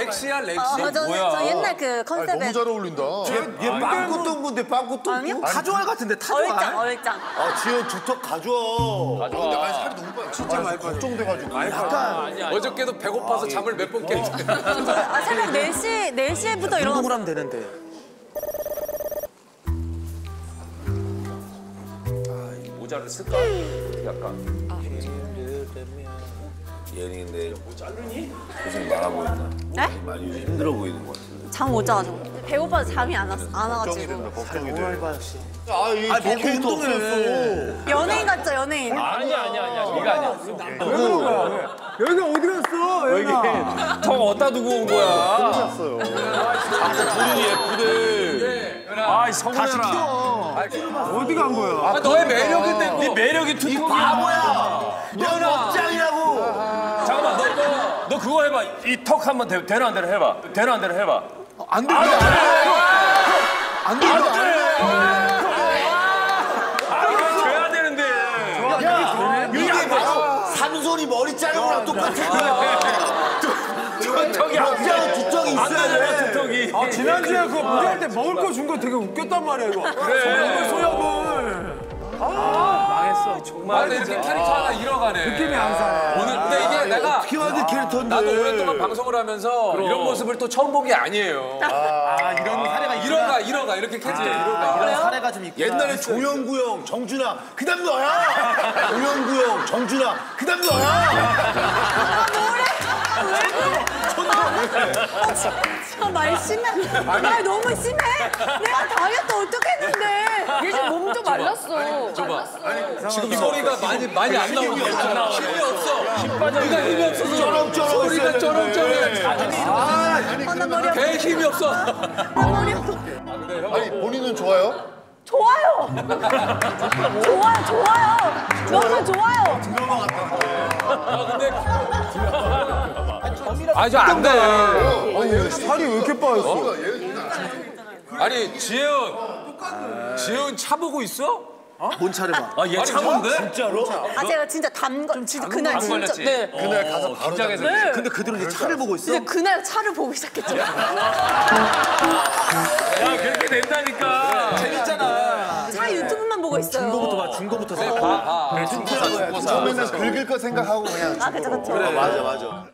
렉시야 렉시. 뭐야? 저 옛날 그 컨셉에. 너무 잘 어울린다. 얘 빵꾸 똥군데 빵꾸 똥. 아니요? 가져알 같은데 타조알? 얼짱 얼짱. 아, 지현 두턱 가져와. 근데 아니 살이 너무 빠져. 진짜 많이 걱정돼가지고. 약간 어저께도 배고파서 잠을 몇 번 깼지. 아 새벽 4시부터 일어났어. 운동을 하면 되는데. 모자를 쓸까? 약간. 얘는 근데 고생 많아 보인다. 네? 많이 힘들어 보이는 것 같은데. 잠 못 자가지고. 배고파서 잠이 안 와가지고. 걱정이 돼. 알바씨. 이 먹고 캐릭터 운동해. 없었어. 연예인 같죠 연예인. 아니야. 네가 아니야. 여기가 어디 갔어? 여기가. 턱 어디다 두고 온 거야? 샀어요. 본인이 예쁘대. 아이 성훈아. 어디 간 거야? 아 너의 매력인데 네 매력이 투톱이야. 바보야. 넌 억장이라고. 잠깐만 너 그거 해봐. 이 턱 한번 되는 안 되는 해봐. 되는 안 되는 해봐. 안 돼. 안 돼. 이거 줘야 되는데. 이게 바로 삼손이 머리 자른 거랑 똑같아. 턱이 억장은 두턱이 있어야 돼. 턱이. 아, 지난주에 그거 무대할 때 먹을 거 준 거 되게 웃겼단 말이야, 이거. 그래. 소염을. 정말 이렇게 캐릭터 하나 잃어가네. 느낌이 안 사네. 오늘 근데 이게 내가 어떻게 만든 캐릭터인데. 나도 오랫동안 방송을 하면서 이런 모습을 또 처음 본 게 아니에요. 이런 사례가 잃어가 이렇게 캐릭터 잃어가. 이런 사례가 좀 있구나. 옛날에 조영구 형, 정준하, 그다음 너야. 조영구 형, 정준하, 그다음 너야. 말 심해. 말 너무 심해. 내가 다이어트 어떻게 했는데. 얘 지금 몸도 말랐어. 지금 소리가 많이 안 나오고 있잖아. 힘이 없어. 힘 빠져. 네가 힘이 없어서 쩌렁쩌렁 소리가 쩌렁쩌렁해. 나 머리 아파. 배에 힘이 없어. 나 머리 아파. 아니 본인은 좋아요? 좋아요. 좋아요. 너무 좋아요. 근데 아저 안 돼. 아니, 살이 왜 이렇게 빠졌어? 아니 지은 차 보고 있어? 뭔 차를 봐. 아얘 차 본데? 진짜로? 아 제가 진짜 진짜 그날 진짜 걸렸지? 네. 그날 가서 바로 긴장해서. 네. 근데 그들은 이제 차를 보고 있어? 근데 그날 차를 보기 시작했죠. 야 그렇게 된다니까. 재밌잖아. 차 유튜브만 보고 있어요. 중고부터 사. 봐. 처음에는 긁을 거 생각하고 그냥. 아 그쵸. 그래, 맞아.